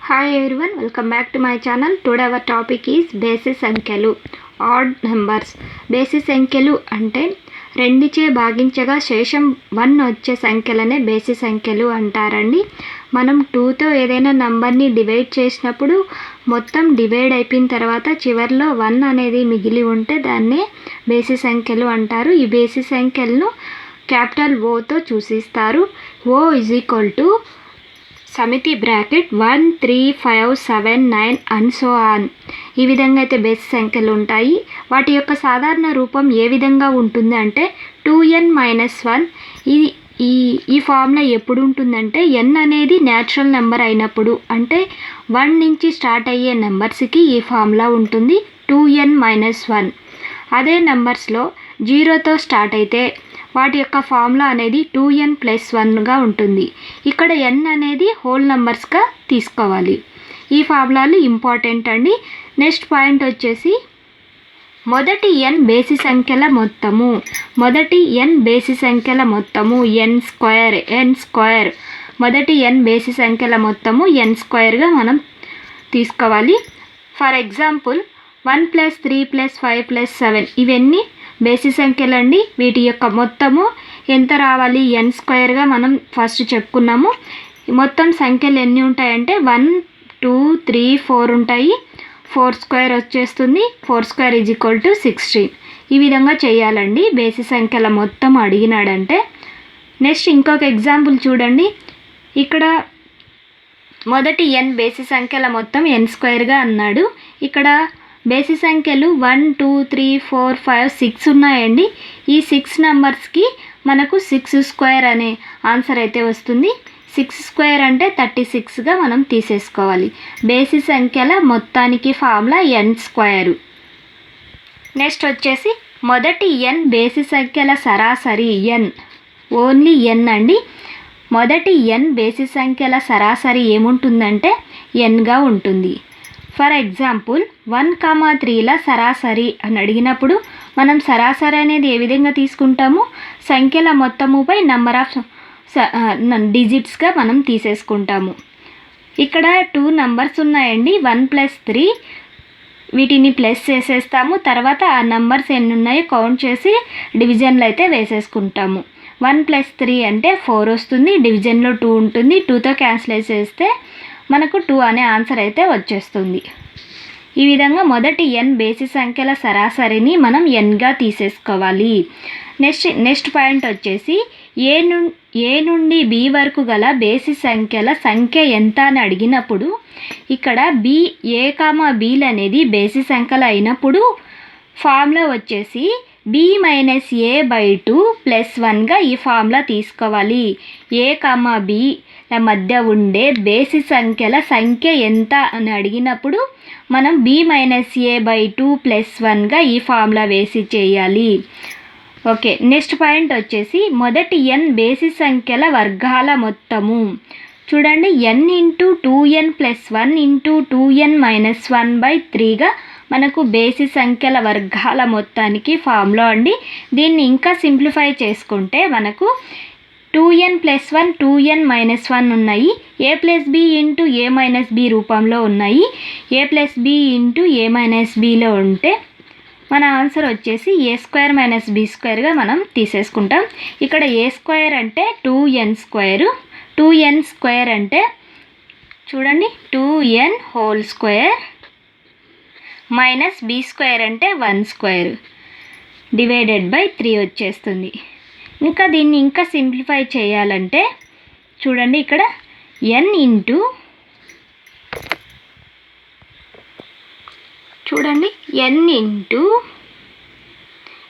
Hi everyone, welcome back to my channel. Today our topic is బేసి సంఖ్యలు, odd numbers. బేసి సంఖ్యలు అంటే రెండుచే భాగించగా శేషం 1 వచ్చే సంఖ్యలనే బేసి సంఖ్యలు అంటారండి. మనం 2తో ఏదైనా నంబర్ని డివైడ్ చేసినప్పుడు మొత్తం డివైడ్ అయిపోయిన తర్వాత చివరిలో 1 అనేది మిగిలి ఉంటే దాన్నే బేసి సంఖ్యలు అంటారు. ఈ బేసి సంఖ్యలను క్యాపిటల్ ఓతో సూచిస్తారు. ఓ ఈజ్ ఈక్వల్ టు సమితి బ్రాకెట్ 1 3 5 7 9 అండ్ సో ఆన్. ఈ విధంగా అయితే బేసి సంఖ్యలు ఉంటాయి. వాటి యొక్క సాధారణ రూపం ఏ విధంగా ఉంటుంది అంటే 2n-1. ఈ ఫార్ములా ఎప్పుడు ఉంటుందంటే n అనేది న్యాచురల్ నెంబర్ అయినప్పుడు, అంటే 1 నుంచి స్టార్ట్ అయ్యే నెంబర్స్కి ఈ ఫార్ములా ఉంటుంది 2n-1. అదే నెంబర్స్లో 0తో స్టార్ట్ అయితే వాటి యొక్క ఫార్ములా అనేది 2n+1గా ఉంటుంది. ఇక్కడ n అనేది హోల్ నెంబర్స్గా తీసుకోవాలి. ఈ ఫార్ములాలు ఇంపార్టెంట్ అండి. నెక్స్ట్ పాయింట్ వచ్చేసి మొదటి n బేసి సంఖ్యల మొత్తము. మొదటి n బేసి సంఖ్యల మొత్తము n². మొదటి n బేసి సంఖ్యల మొత్తము n²గా మనం తీసుకోవాలి. ఫర్ ఎగ్జాంపుల్ 1 + 3 + 5 + 7 ఇవన్నీ బేసి సంఖ్యలు అండి. వీటి యొక్క మొత్తము ఎంత రావాలి n²గా మనం ఫస్ట్ చెప్పుకున్నాము. మొత్తం సంఖ్యలు ఎన్ని ఉంటాయంటే 1 2 3 4 ఉంటాయి. 4² వచ్చేస్తుంది. 4² = 16. ఈ విధంగా చేయాలండి బేసి సంఖ్యల మొత్తం అడిగినాడంటే. నెక్స్ట్ ఇంకొక ఎగ్జాంపుల్ చూడండి. ఇక్కడ మొదటి n బేసి సంఖ్యల మొత్తం n² అన్నాడు. ఇక్కడ బేసి సంఖ్యలు 1 2 3 4 5 6 ఉన్నాయండి. ఈ 6 నెంబర్స్కి మనకు 6² అనే ఆన్సర్ అయితే వస్తుంది. 6² అంటే 36గా మనం తీసేసుకోవాలి. బేసి సంఖ్యల మొత్తానికి ఫార్ములా n². నెక్స్ట్ వచ్చేసి మొదటి n బేసి సంఖ్యల సరాసరి n. ఓన్లీ n అండి. మొదటి n బేసి సంఖ్యల సరాసరి ఏముంటుందంటే nగా ఉంటుంది. ఫర్ ఎగ్జాంపుల్ 1,3ల సరాసరి అని అడిగినప్పుడు మనం సరాసరి అనేది ఏ విధంగా తీసుకుంటాము, సంఖ్యల మొత్తముపై నెంబర్ ఆఫ్ డిజిట్స్గా మనం తీసేసుకుంటాము. ఇక్కడ 2 నెంబర్స్ ఉన్నాయండి, 1 + 3. వీటిని ప్లస్ చేసేస్తాము. తర్వాత ఆ నెంబర్స్ ఎన్ని ఉన్నాయో కౌంట్ చేసి డివిజన్లో అయితే వేసేసుకుంటాము. 1 + 3 అంటే 4 వస్తుంది. డివిజన్లో 2 ఉంటుంది. 2తో క్యాన్సిల్ చేస్తే మనకు 2 అనే ఆన్సర్ అయితే వచ్చేస్తుంది. ఈ విధంగా మొదటి n బేసి సంఖ్యల సరాసరిని మనం nగా తీసేసుకోవాలి. నెక్స్ట్ పాయింట్ వచ్చేసి ఏ నుండి b వరకు గల బేసి సంఖ్యల సంఖ్య ఎంత అని అడిగినప్పుడు ఇక్కడ a, bలు అనేది బేసి సంఖ్యలు అయినప్పుడు ఫార్ములా వచ్చేసి b-a/2 + 1గా ఈ ఫార్ములా తీసుకోవాలి. a, bల మధ్య ఉండే బేసి సంఖ్యల సంఖ్య ఎంత అని అడిగినప్పుడు మనం b-a/2 + 1గా ఈ ఫార్ములా వేసి చేయాలి. ఓకే. నెక్స్ట్ పాయింట్ వచ్చేసి మొదటి n బేసి సంఖ్యల వర్గాల మొత్తము. చూడండి, n × 2n + 1 × 2n-1/3గా మనకు బేసి సంఖ్యల వర్గాల మొత్తానికి ఫార్ములా అండి. దీన్ని ఇంకా సింప్లిఫై చేసుకుంటే మనకు 2n+1 2n-1 ఉన్నాయి. a + b × a - b రూపంలో ఉన్నాయి. a + b × a - bలో ఉంటే మన ఆన్సర్ వచ్చేసి a² - b²గా మనం తీసేసుకుంటాం. ఇక్కడ a² అంటే 2n². 2n² అంటే చూడండి 2n² - b² అంటే 1² /3 వచ్చేస్తుంది. ఇంకా దీన్ని ఇంకా సింప్లిఫై చేయాలంటే చూడండి, ఇక్కడ n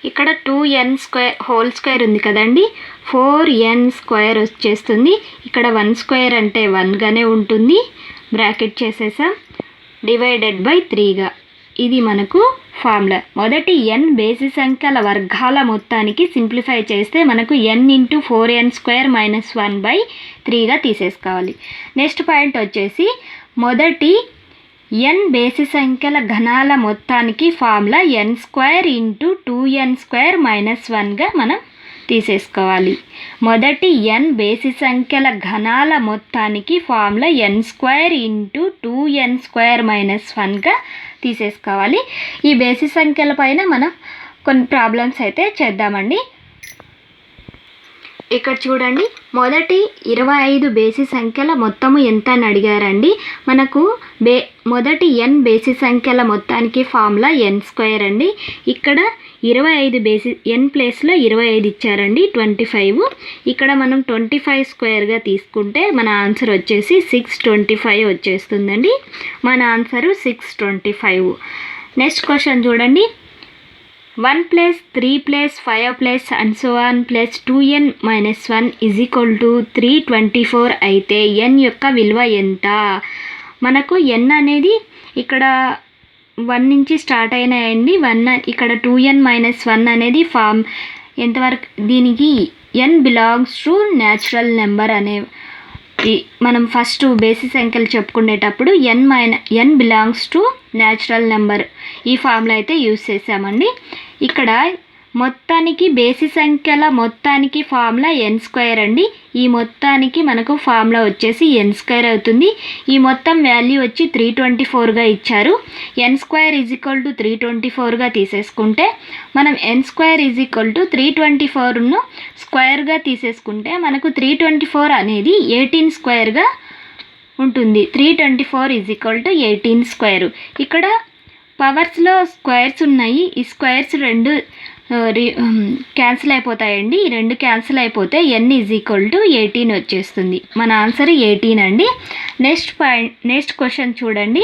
ఇక్కడ 2n² ఉంది కదండి, 4n² వచ్చేస్తుంది. ఇక్కడ 1² అంటే 1గానే ఉంటుంది. బ్రాకెట్ చేసేసాం. /3గా ఇది మనకు ఫార్ములా. మొదటి n బేసి సంఖ్యల వర్గాల మొత్తానికి సింప్లిఫై చేస్తే మనకు n × 4n² - 1/3గా తీసేసుకోవాలి. నెక్స్ట్ పాయింట్ వచ్చేసి మొదటి n బేసి సంఖ్యల ఘనాల మొత్తానికి ఫార్ములా n² × 2n² - 1గా మనం తీసేసుకోవాలి. మొదటి n బేసి సంఖ్యల ఘనాల మొత్తానికి ఫార్ములా n² × 2n² - 1గా తీసేసుకోవాలి. ఈ బేసి సంఖ్యల పైన మనం కొన్ని ప్రాబ్లమ్స్ అయితే చేద్దామండి. ఇక్కడ చూడండి, మొదటి 25 బేసి సంఖ్యల మొత్తము ఎంత అని అడిగారండి. మనకు మొదటి n బేసి సంఖ్యల మొత్తానికి ఫార్ములా n² అండి. ఇక్కడ 25 బేసి n ప్లేస్లో 25 ఇచ్చారండి, 25. ఇక్కడ మనం 25² తీసుకుంటే మన ఆన్సర్ వచ్చేసి 625 వచ్చేస్తుందండి. మన ఆన్సరు 625. నెక్స్ట్ క్వశ్చన్ చూడండి. 1 + 3 + 5 + and so on + 2n - 1 = 324 అయితే n యొక్క విలువ ఎంత? మనకు n అనేది ఇక్కడ 1 నుంచి స్టార్ట్ అయినాయండి. 1 ఇక్కడ 2n - 1 అనేది ఫామ్ ఎంతవరకు, దీనికి n belongs to natural number అనే మనం ఫస్ట్ బేసి సంఖ్యలు చెప్పుకునేటప్పుడు n belongs to natural number ఈ ఫార్ములా అయితే యూజ్ చేసామండి. ఇక్కడ మొత్తానికి బేసి సంఖ్యల మొత్తానికి ఫార్ములా n² అండి. ఈ మొత్తానికి మనకు ఫార్ములా వచ్చేసి n² అవుతుంది. ఈ మొత్తం వాల్యూ వచ్చి 324గా ఇచ్చారు. n² = 324గా తీసేసుకుంటే మనం n² = 324ను స్క్వేర్గా తీసేసుకుంటే మనకు 324 అనేది 18² ఉంటుంది. 324 = 18². ఇక్కడ పవర్స్లో స్క్వేర్స్ ఉన్నాయి. ఈ స్క్వేర్స్ రెండు క్యాన్సిల్ అయిపోతాయండి. ఈ రెండు క్యాన్సిల్ అయిపోతే n = 18 వచ్చేస్తుంది. మన ఆన్సర్ 18 అండి. నెక్స్ట్ క్వశ్చన్ చూడండి.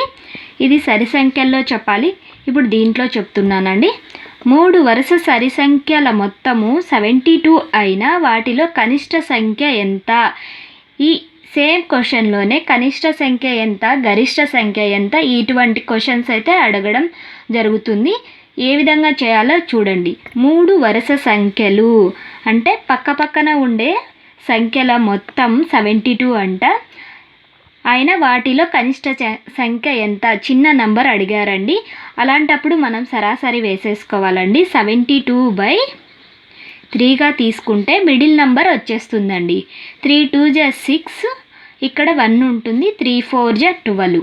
ఇది సరి సంఖ్యల్లో చెప్పాలి. ఇప్పుడు దీంట్లో చెప్తున్నానండి. 3 వరుస సరి సంఖ్యల మొత్తము 72 అయినా వాటిలో కనిష్ట సంఖ్య ఎంత? ఈ సేమ్ క్వశ్చన్లోనే కనిష్ట సంఖ్య ఎంత, గరిష్ట సంఖ్య ఎంత, ఇటువంటి క్వశ్చన్స్ అయితే అడగడం జరుగుతుంది. ఏ విధంగా చేయాలో చూడండి. 3 వరుస సంఖ్యలు అంటే పక్కపక్కన ఉండే సంఖ్యల మొత్తం 72 అంట. అయినా వాటిలో కనిష్ట సంఖ్య ఎంత, చిన్న నంబర్ అడిగారండి. అలాంటప్పుడు మనం సరాసరి వేసేసుకోవాలండి. 72/3గా తీసుకుంటే మిడిల్ నెంబర్ వచ్చేస్తుందండి. 3 × 2 = 6, ఇక్కడ 1 ఉంటుంది. 3 × 4 = 12.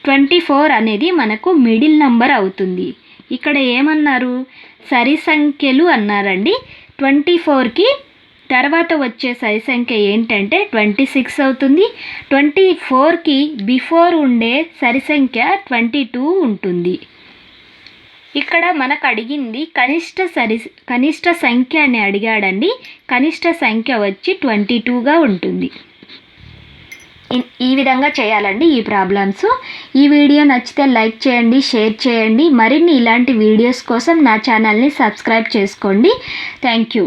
24 అనేది మనకు మిడిల్ నెంబర్ అవుతుంది. ఇక్కడ ఏమన్నారు, సరి సంఖ్యలు అన్నారండి. 24కి తర్వాత వచ్చే సరి సంఖ్య ఏంటంటే 26 అవుతుంది. 24కి బిఫోర్ ఉండే సరి సంఖ్య 22 ఉంటుంది. ఇక్కడ మనకు అడిగింది కనిష్ట సంఖ్య అని అడిగాడండి. కనిష్ట సంఖ్య వచ్చి 22గా ఉంటుంది. ఈ విధంగా చేయాలండి ఈ ప్రాబ్లమ్స్. ఈ వీడియో నచ్చితే లైక్ చేయండి, షేర్ చేయండి. మరిన్ని ఇలాంటి వీడియోస్ కోసం నా ఛానల్ని సబ్స్క్రైబ్ చేసుకోండి. Thank you.